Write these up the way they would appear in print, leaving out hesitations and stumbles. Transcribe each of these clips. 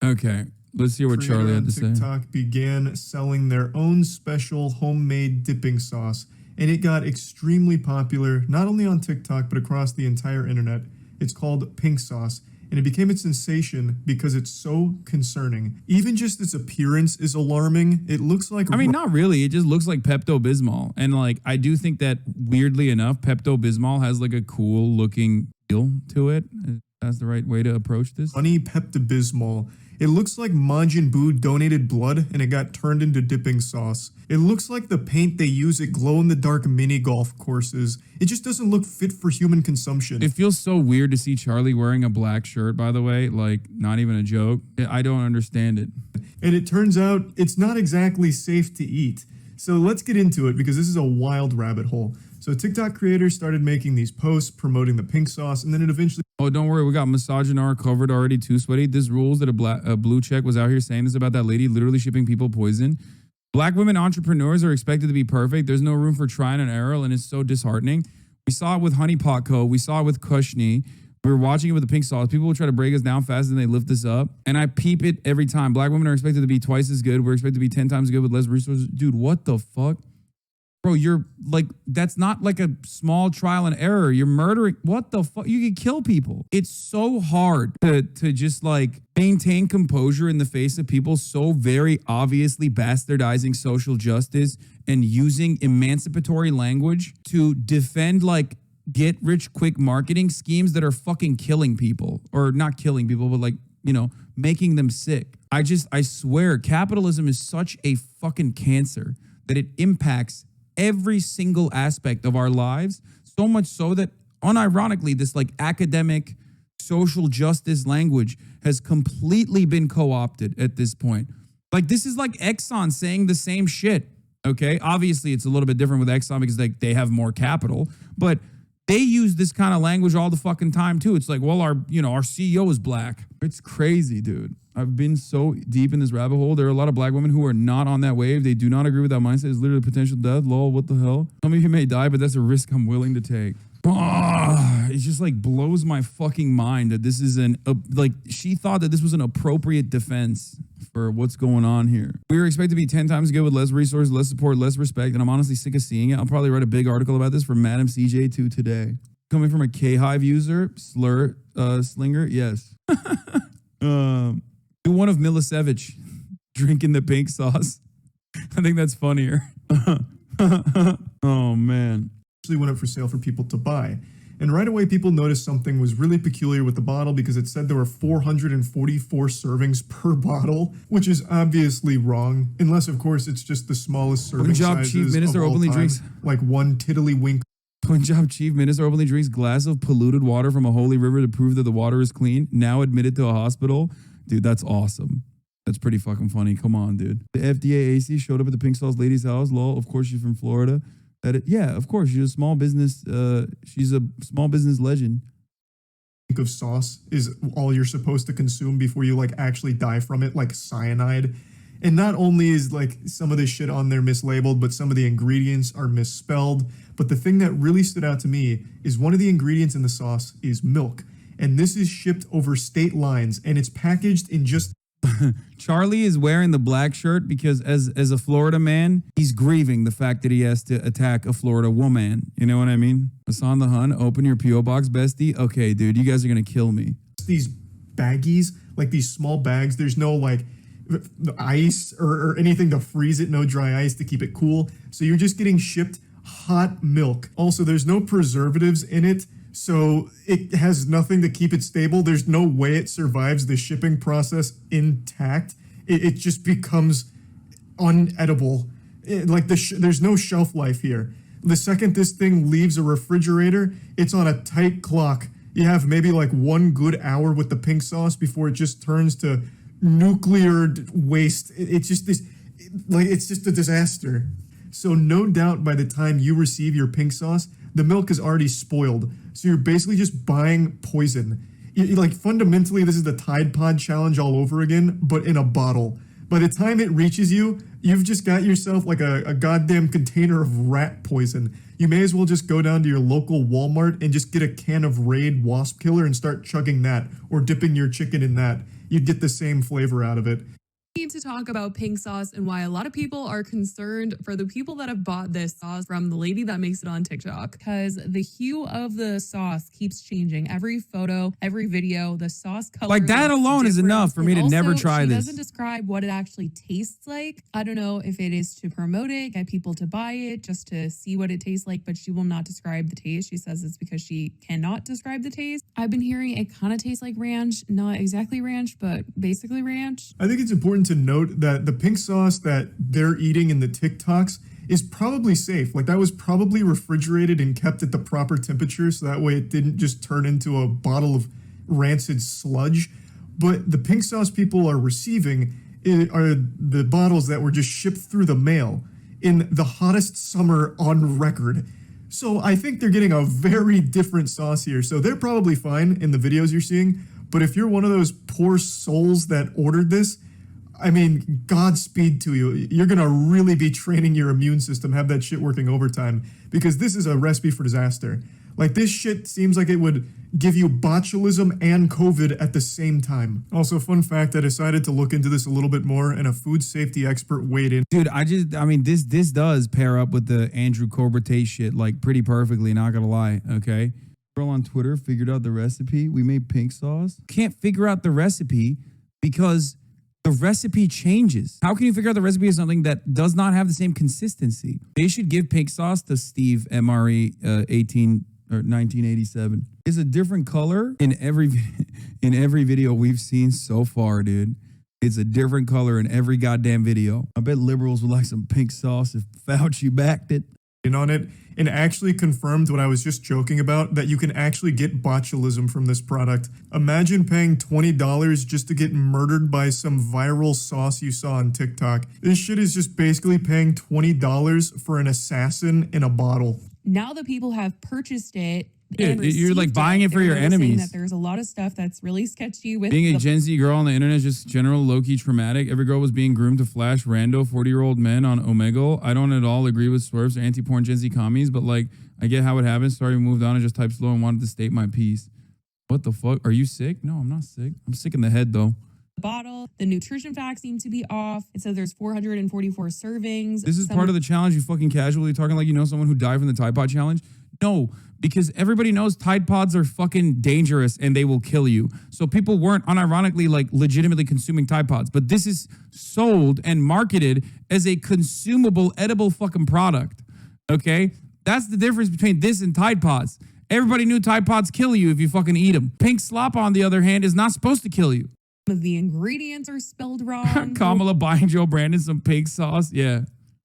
Okay, let's hear what Charlie had to say. TikTok began selling their own special homemade dipping sauce, and it got extremely popular, not only on TikTok, but across the entire internet. It's called pink sauce, and it became a sensation because it's so concerning. Even just its appearance is alarming. It looks like... I mean, not really. It just looks like Pepto-Bismol. And like, I do think that weirdly enough, Pepto-Bismol has like a cool looking feel to it. That's the right way to approach this. Honey Pepto-Bismol. It looks like Majin Buu donated blood and it got turned into dipping sauce. It looks like the paint they use at glow-in-the-dark mini golf courses. It just doesn't look fit for human consumption. It feels so weird to see Charlie wearing a black shirt, by the way. Like, not even a joke. I don't understand it. And it turns out it's not exactly safe to eat. So let's get into it because this is a wild rabbit hole. So TikTok creators started making these posts promoting the pink sauce, and then it eventually... Oh, don't worry. We got Misogynar covered already too, Sweaty. This rules that a blue check was out here saying this about that lady literally shipping people poison. Black women entrepreneurs are expected to be perfect. There's no room for trying and error, and it's so disheartening. We saw it with Honey Pot Co. We saw it with Kushni. We were watching it with the pink sauce. People will try to break us down faster than they lift us up. And I peep it every time. Black women are expected to be twice as good. We're expected to be 10 times good with less resources. Dude, what the fuck? Bro, you're like, that's not like a small trial and error. You're murdering. What the fuck? You can kill people. It's so hard to just like maintain composure in the face of people so very obviously bastardizing social justice and using emancipatory language to defend like get rich quick marketing schemes that are fucking killing people, or not killing people, but like, you know, making them sick. I swear capitalism is such a fucking cancer that it impacts every single aspect of our lives, so much so that unironically this like academic social justice language has completely been co-opted at this point. Like, this is like Exxon saying the same shit. Okay, obviously it's a little bit different with Exxon because like they have more capital, but they use this kind of language all the fucking time too. It's like, well, our CEO is black. It's crazy, dude. I've been so deep in this rabbit hole. There are a lot of black women who are not on that wave. They do not agree with that mindset. It's literally potential death. Lol, what the hell? Some of you may die, but that's a risk I'm willing to take. It just like blows my fucking mind that this is like she thought that this was an appropriate defense for what's going on here. We were expected to be 10 times good with less resources, less support, less respect, and I'm honestly sick of seeing it. I'll probably write a big article about this for Madam CJ2 today. Coming from a K-Hive user, Slinger, yes. Do one of Milosevic drinking the pink sauce. I think that's funnier. Oh, man. Actually went up for sale for people to buy. And right away, people noticed something was really peculiar with the bottle because it said there were 444 servings per bottle, which is obviously wrong, unless, of course, it's just the smallest serving sizes Chief Minister of all openly time, drinks like one tiddlywink. Punjab Chief Minister openly drinks glass of polluted water from a holy river to prove that the water is clean. Now admitted to a hospital. Dude, that's awesome. That's pretty fucking funny. Come on, dude. The FDA AC showed up at the pink sauce lady's house. Lol, of course she's from Florida. Yeah, of course, she's a small business. She's a small business legend. Of sauce is all you're supposed to consume before you like actually die from it, like cyanide. And not only is like some of this shit on there mislabeled, but some of the ingredients are misspelled. But the thing that really stood out to me is one of the ingredients in the sauce is milk. And this is shipped over state lines and it's packaged in just... Charlie is wearing the black shirt because as a Florida man, he's grieving the fact that he has to attack a Florida woman. You know what I mean? Hassan the Hun, open your P.O. box, bestie. Okay, dude, you guys are going to kill me. These baggies, like these small bags, there's no like ice or anything to freeze it, no dry ice to keep it cool. So you're just getting shipped hot milk. Also, there's no preservatives in it. So it has nothing to keep it stable. There's no way it survives the shipping process intact. It just becomes unedible. There's no shelf life here. The second this thing leaves a refrigerator, it's on a tight clock. You have maybe like 1 good hour with the pink sauce before it just turns to nuclear waste. It's just a disaster. So no doubt by the time you receive your pink sauce, the milk is already spoiled. So you're basically just buying poison. Like fundamentally, this is the Tide Pod challenge all over again, but in a bottle. By the time it reaches you, you've just got yourself like a goddamn container of rat poison. You may as well just go down to your local Walmart and just get a can of Raid wasp killer and start chugging that, or dipping your chicken in that. You'd get the same flavor out of it. Need to talk about pink sauce and why a lot of people are concerned for the people that have bought this sauce from the lady that makes it on TikTok, because the hue of the sauce keeps changing. Every photo, every video, the sauce color. Like that alone is enough for me to never try this. She doesn't describe what it actually tastes like. I don't know if it is to promote it, get people to buy it, just to see what it tastes like, but she will not describe the taste. She says it's because she cannot describe the taste. I've been hearing it kind of tastes like ranch, not exactly ranch, but basically ranch. I think it's important to note that the pink sauce that they're eating in the TikToks is probably safe. Like, that was probably refrigerated and kept at the proper temperature, so that way it didn't just turn into a bottle of rancid sludge. But the pink sauce people are receiving are the bottles that were just shipped through the mail in the hottest summer on record. So I think they're getting a very different sauce here. So they're probably fine in the videos you're seeing. But if you're one of those poor souls that ordered this, I mean, Godspeed to you. You're going to really be training your immune system, have that shit working overtime, because this is a recipe for disaster. Like, this shit seems like it would give you botulism and COVID at the same time. Also, fun fact, I decided to look into this a little bit more, and a food safety expert weighed in. Dude, I mean, this does pair up with the Andrew Corbertate shit, like, pretty perfectly, not gonna lie, okay? Girl on Twitter figured out the recipe. We made pink sauce. Can't figure out the recipe because the recipe changes. How can you figure out the recipe of something that does not have the same consistency? They should give pink sauce to Steve MRE 1987. It's a different color in every video we've seen so far, dude. It's a different color in every goddamn video. I bet liberals would like some pink sauce if Fauci backed it. On it and actually confirmed what I was just joking about, that you can actually get botulism from this product. Imagine paying $20 just to get murdered by some viral sauce you saw on TikTok. This shit is just basically paying $20 for an assassin in a bottle. Now that people have purchased it, Yeah, you're like buying it for your enemies. That there's a lot of stuff that's really sketchy with being a Gen Z girl on the internet is just general low-key traumatic. Every girl was being groomed to flash rando 40-year-old men on Omegle. I don't at all agree with Swerve's anti-porn Gen Z commies, but like, I get how it happens. Sorry, moved on and just typed slow and wanted to state my piece. What the fuck? Are you sick? No, I'm not sick. I'm sick in the head though. Bottle. The nutrition facts seem to be off. It says there's 444 servings. This is part of the challenge. You fucking casually talking like you know someone who died from the Tide Pod challenge. No, because everybody knows Tide Pods are fucking dangerous and they will kill you. So people weren't unironically like legitimately consuming Tide Pods, but this is sold and marketed as a consumable, edible fucking product. Okay, that's the difference between this and Tide Pods. Everybody knew Tide Pods kill you if you fucking eat them. Pink slop, on the other hand, is not supposed to kill you. The ingredients are spelled wrong. Kamala buying Joe Brandon some pink sauce. Yeah.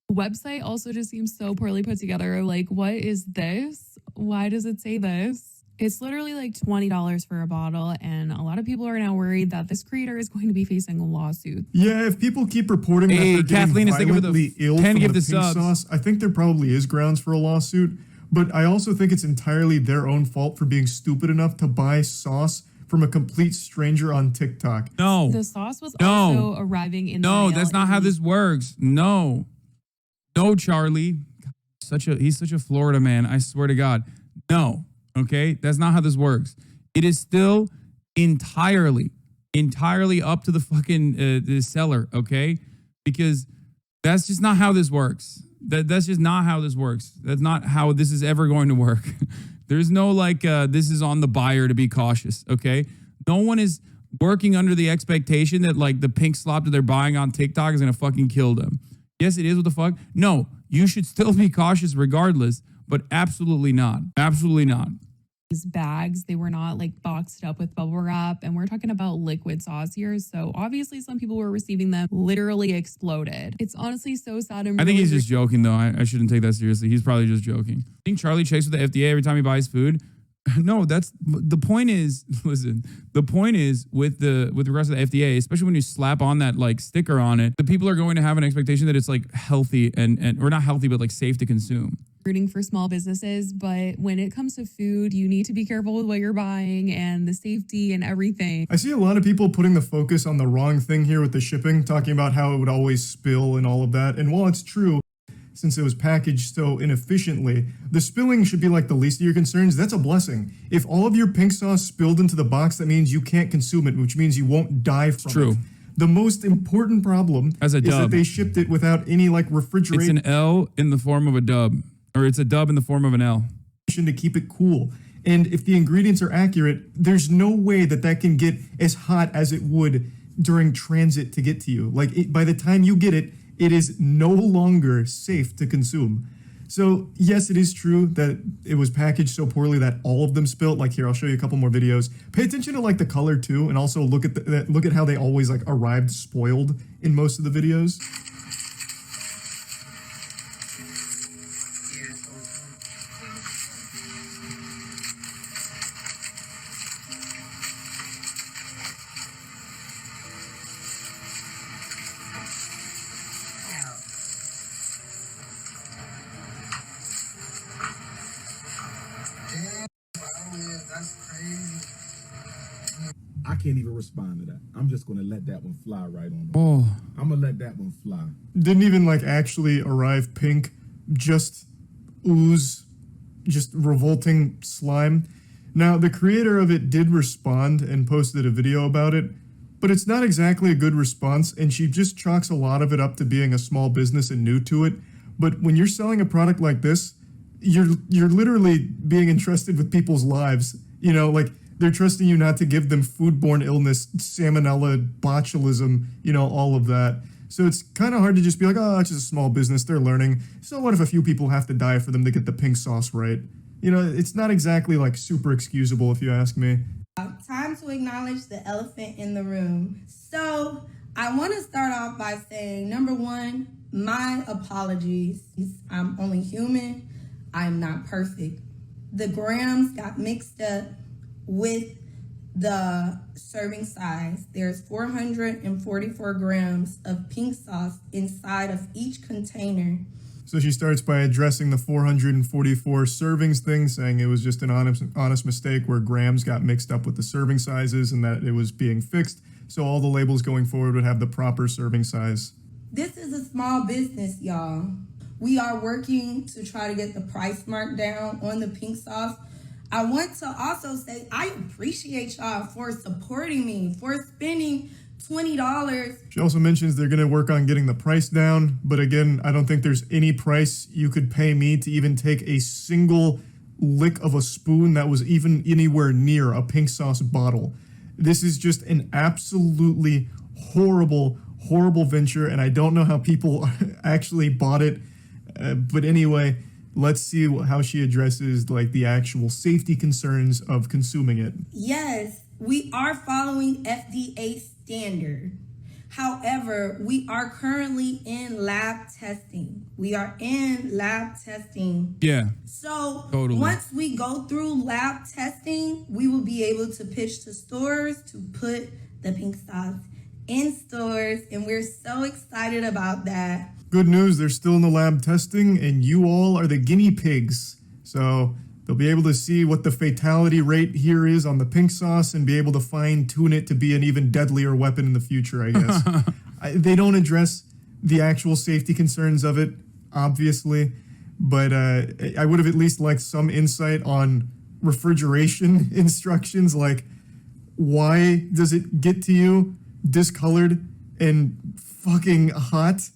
The website also just seems so poorly put together. Like, what is this? Why does it say this? It's literally like $20 for a bottle, and a lot of people are now worried that this creator is going to be facing a lawsuit. Yeah, if people keep reporting that they're Kathleen getting violently ill from the pink subs. sauce, I think there probably is grounds for a lawsuit. But I also think it's entirely their own fault for being stupid enough to buy sauce from a complete stranger on TikTok. No. The sauce was also arriving in the mail. No, that's not how this works. No, Charlie. He's such a Florida man. I swear to God. No. Okay. That's not how this works. It is still entirely up to the fucking the seller. Okay. Because that's just not how this works. That's just not how this works. That's not how this is ever going to work. There's no like, this is on the buyer to be cautious. Okay. No one is working under the expectation that like the pink slop that they're buying on TikTok is going to fucking kill them. Yes, it is. What the fuck? No, you should still be cautious regardless, but absolutely not. Absolutely not. These bags, they were not like boxed up with bubble wrap, and we're talking about liquid sauce here. So obviously some people were receiving them literally exploded. It's honestly so sad. I think he's just joking though. I shouldn't take that seriously. He's probably just joking. I think Charlie checks with the FDA every time he buys food. No, that's the point is, listen, the point is with regards to the FDA, especially when you slap on that like sticker on it, the people are going to have an expectation that it's like healthy and or not healthy, but like safe to consume. rooting for small businesses, but when it comes to food, you need to be careful with what you're buying and the safety and everything. I see a lot of people putting the focus on the wrong thing here with the shipping, talking about how it would always spill and all of that. And while it's true, since it was packaged so inefficiently, the spilling should be like the least of your concerns. That's a blessing. If all of your pink sauce spilled into the box, that means you can't consume it, which means you won't die from it. The most important problem is that they shipped it without any like refrigeration. It's an L in the form of a dub, or it's a dub in the form of an L. To keep it cool. And if the ingredients are accurate, there's no way that that can get as hot as it would during transit to get to you. Like by the time you get it, it is no longer safe to consume. So yes, it is true that it was packaged so poorly that all of them spilt. Like here, I'll show you a couple more videos. Pay attention to like the color too, and also look at how they always like arrived spoiled in most of the videos. That's crazy. I can't even respond to that. I'm just gonna let that one fly right on. Oh, I'm gonna let that one fly. Didn't even like actually arrive pink, just ooze, just revolting slime. Now the creator of it did respond and posted a video about it, but it's not exactly a good response, and she just chalks a lot of it up to being a small business and new to it. But when you're selling a product like this, you're literally being entrusted with people's lives. You know, like they're trusting you not to give them foodborne illness, salmonella, botulism, you know, all of that. So it's kind of hard to just be like, oh, it's just a small business, they're learning. So what if a few people have to die for them to get the pink sauce right? You know, it's not exactly like super excusable if you ask me. Time to acknowledge the elephant in the room. So I want to start off by saying, number one, my apologies. I'm only human. I'm not perfect. The grams got mixed up with the serving size. There's 444 grams of pink sauce inside of each container. So she starts by addressing the 444 servings thing, saying it was just an honest mistake where grams got mixed up with the serving sizes and that it was being fixed. So all the labels going forward would have the proper serving size. This is a small business, y'all. We are working to try to get the price mark down on the pink sauce. I want to also say I appreciate y'all for supporting me, for spending $20. She also mentions they're going to work on getting the price down. But again, I don't think there's any price you could pay me to even take a single lick of a spoon that was even anywhere near a pink sauce bottle. This is just an absolutely horrible venture, and I don't know how people actually bought it. But anyway, let's see how she addresses like the actual safety concerns of consuming it. Yes, we are following FDA standard. However, we are currently in lab testing. yeah. So Totally. Once we go through lab testing, we will be able to pitch to stores to put the pink sauce in stores. And we're so excited about that. Good news, they're still in the lab testing, and you all are the guinea pigs. So they'll be able to see what the fatality rate here is on the pink sauce and be able to fine-tune it to be an even deadlier weapon in the future, I guess. They don't address the actual safety concerns of it, obviously, but I would have at least liked some insight on refrigeration instructions, like why does it get to you discolored and fucking hot?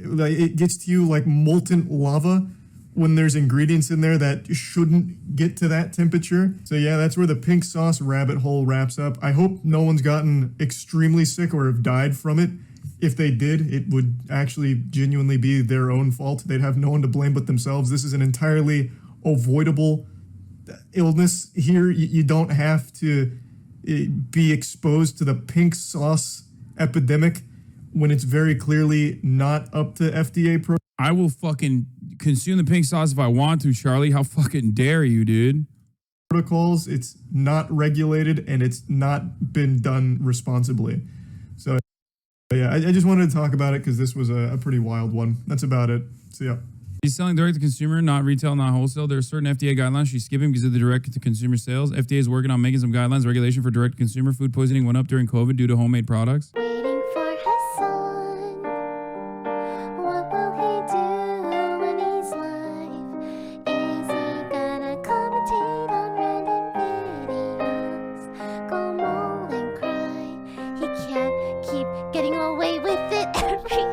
Like it gets to you like molten lava when there's ingredients in there that shouldn't get to that temperature. So yeah, that's where the pink sauce rabbit hole wraps up. I hope no one's gotten extremely sick or have died from it. If they did, it would actually genuinely be their own fault. They'd have no one to blame but themselves. This is an entirely avoidable illness here. You don't have to be exposed to the pink sauce epidemic when it's very clearly not up to FDA I will fucking consume the pink sauce if I want to, Charlie. How fucking dare you, dude? protocols. It's not regulated and it's not been done responsibly. So yeah, I just wanted to talk about it because this was a pretty wild one. That's about it. See ya. He's selling direct to consumer, not retail, not wholesale. There are certain FDA guidelines she's skipping because of the direct to consumer sales. FDA is working on making some guidelines, regulation for direct to consumer. Food poisoning went up during COVID due to homemade products. Waiting for Hassan. What will he do when he's live? Is he gonna commentate on random videos? Go mold and cry. He can't keep getting away with it every